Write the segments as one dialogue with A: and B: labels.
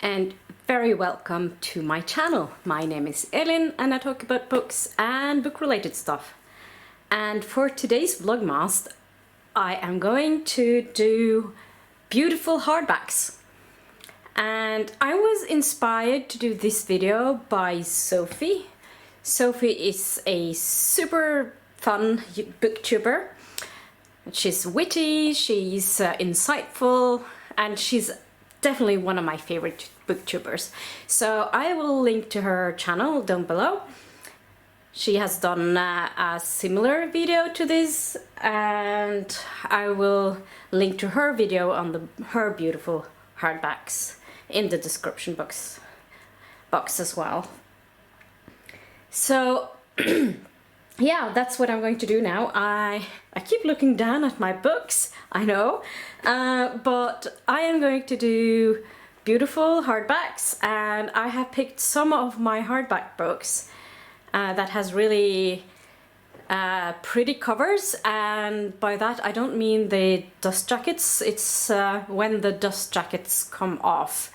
A: and very welcome to my channel. My name is Elin and I talk about books and book-related stuff. And for today's Vlogmas, I am going to do beautiful hardbacks. And I was inspired to do this video by Sophie. Sophie is a super fun booktuber. She's witty, she's insightful, and she's definitely one of my favorite booktubers. So I will link to her channel down below. She has done a similar video to this, and I will link to her video on her beautiful hardbacks in the description box as well. So yeah, that's what I'm going to do now. I keep looking down at my books, I know, but I am going to do beautiful hardbacks, and I have picked some of my hardback books that has really pretty covers, and by that I don't mean the dust jackets, it's when the dust jackets come off.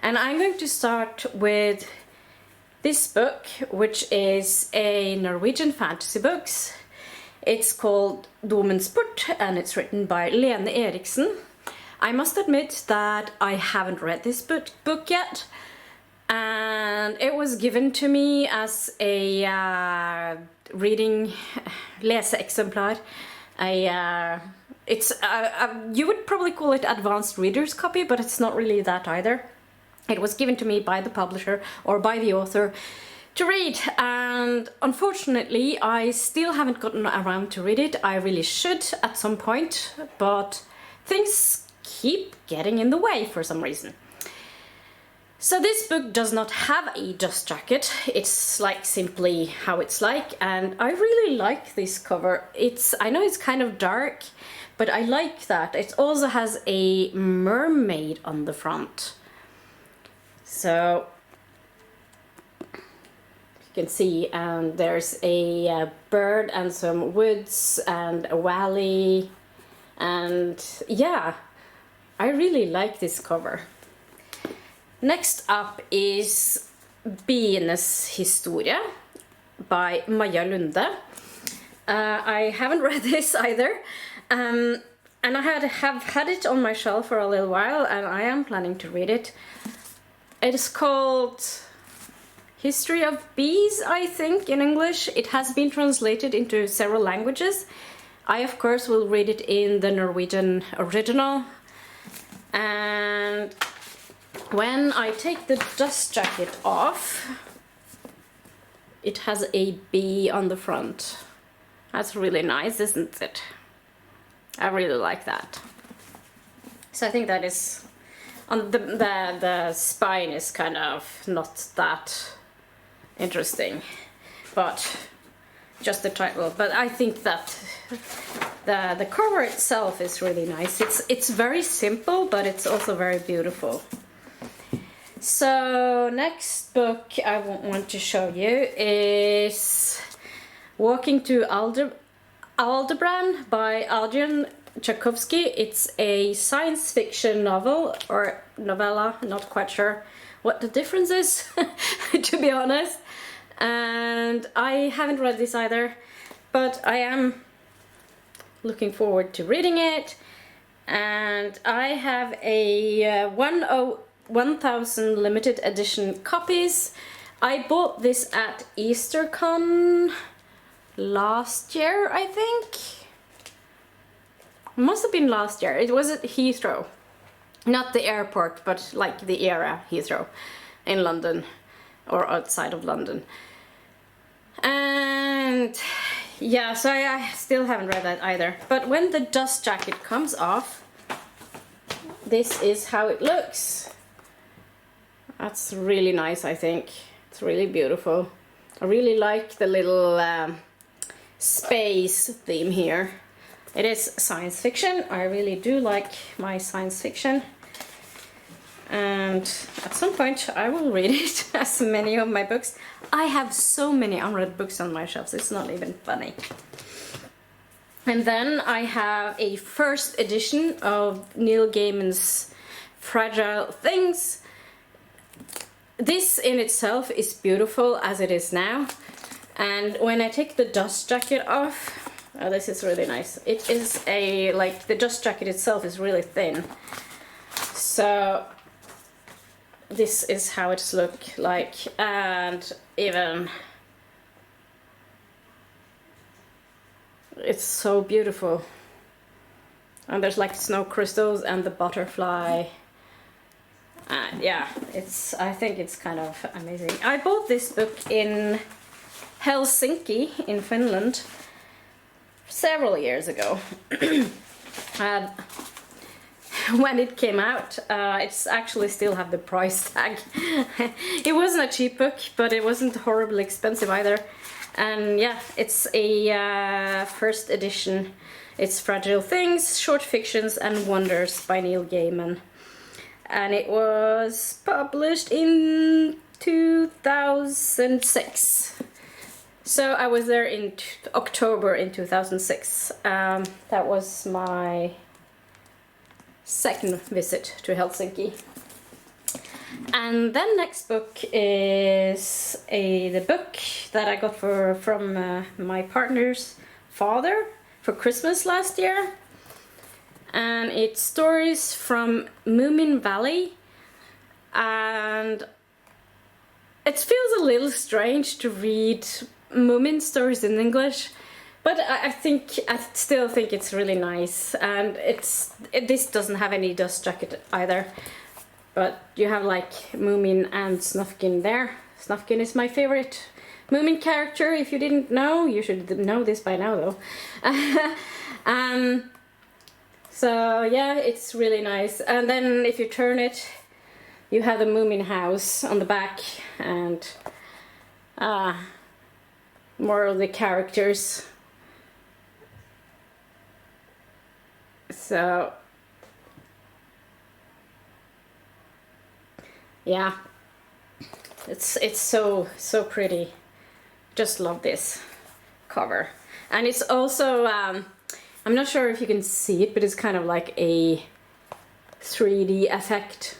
A: And I'm going to start with this book, which is a Norwegian fantasy book. It's called Domen's Port and it's written by Lene Eriksen. I must admit that I haven't read this book yet, and it was given to me as a reading leseexemplar. You would probably call it advanced reader's copy, but it's not really that either. It was given to me by the publisher or by the author to read, and unfortunately I still haven't gotten around to read it. I really should at some point, but things keep getting in the way for some reason. So this book does not have a dust jacket, it's like simply how it's like, and I really like this cover. I know it's kind of dark, but I like that. It also has a mermaid on the front. So you can see, and there's a bird and some woods and a valley, and yeah, I really like this cover. Next up is Bienes Historie by Maja Lunde. I haven't read this either, and I have had it on my shelf for a little while, and I am planning to read it. It is called History of Bees, I think, in English. It has been translated into several languages. I, of course, will read it in the Norwegian original. And when I take the dust jacket off, it has a bee on the front. That's really nice, isn't it? I really like that. So I think that is... on the spine is kind of not that interesting, but just the title. But I think that the cover itself is really nice. It's very simple, but it's also very beautiful. So next book I want to show you is Walking to Aldebaran by Adrian Tchaikovsky. It's a science fiction novel or novella, not quite sure what the difference is to be honest, and I haven't read this either, but I am looking forward to reading it. And I have a 1000 limited edition copies. I bought this at EasterCon last year, I think. Must have been last year. It was at Heathrow, not the airport, but like the era Heathrow in London or outside of London. And yeah, so I still haven't read that either. But when the dust jacket comes off, this is how it looks. That's really nice, I think. It's really beautiful. I really like the little space theme here. It is science fiction. I really do like my science fiction. And at some point I will read it, as many of my books. I have so many unread books on my shelves, it's not even funny. And then I have a first edition of Neil Gaiman's Fragile Things. this in itself is beautiful as it is now. And when I take the dust jacket off, oh, this is really nice. It is a, like, the dust jacket itself is really thin. So this is how it's look like, and even it's so beautiful. And there's like snow crystals and the butterfly. Yeah, I think it's kind of amazing. I bought this book in Helsinki in Finland several years ago. And when it came out, it's actually still have the price tag. It wasn't a cheap book, but it wasn't horribly expensive either. And yeah, it's a first edition. It's Fragile Things, Short Fictions and Wonders by Neil Gaiman. And it was published in 2006. So I was there in October in 2006. That was my second visit to Helsinki. And then next book is the book that I got from my partner's father for Christmas last year. And it's stories from Moomin Valley. And it feels a little strange to read Moomin stories in English, but I still think it's really nice. And this doesn't have any dust jacket either, but you have like Moomin and Snufkin there. Snufkin is my favorite Moomin character. If you didn't know, you should know this by now though. So yeah, it's really nice. And then if you turn it, you have the Moomin house on the back, and more of the characters. So yeah, it's so pretty. Just love this cover. And it's also I'm not sure if you can see it, but it's kind of like a 3D effect.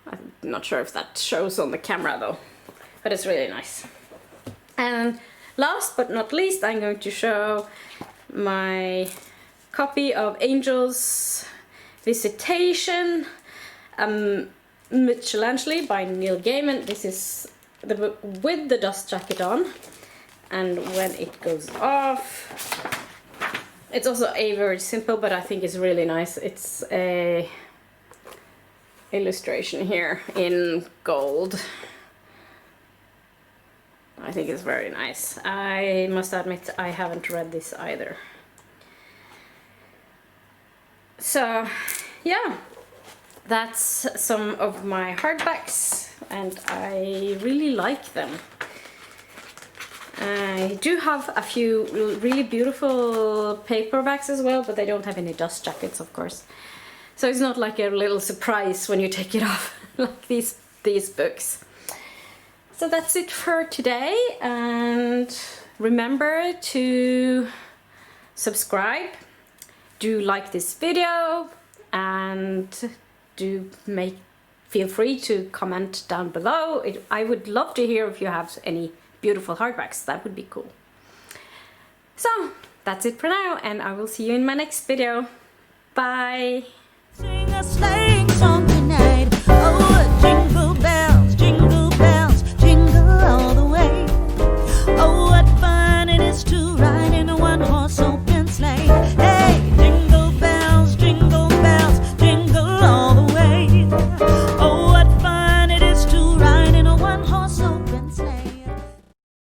A: I'm not sure if that shows on the camera though, but it's really nice. And last but not least, I'm going to show my copy of Angel's Visitation, Michelangelo by Neil Gaiman. This is the book with the dust jacket on, and when it goes off, it's also a very simple, but I think it's really nice. It's a illustration here in gold. I think it's very nice. I must admit I haven't read this either. So yeah, that's some of my hardbacks, and I really like them. I do have a few really beautiful paperbacks as well, but they don't have any dust jackets, of course. So it's not like a little surprise when you take it off, like these books. So that's it for today, and remember to subscribe, do like this video, and feel free to comment down below. I would love to hear if you have any beautiful hardbacks. That would be cool. So that's it for now, and I will see you in my next video. Bye!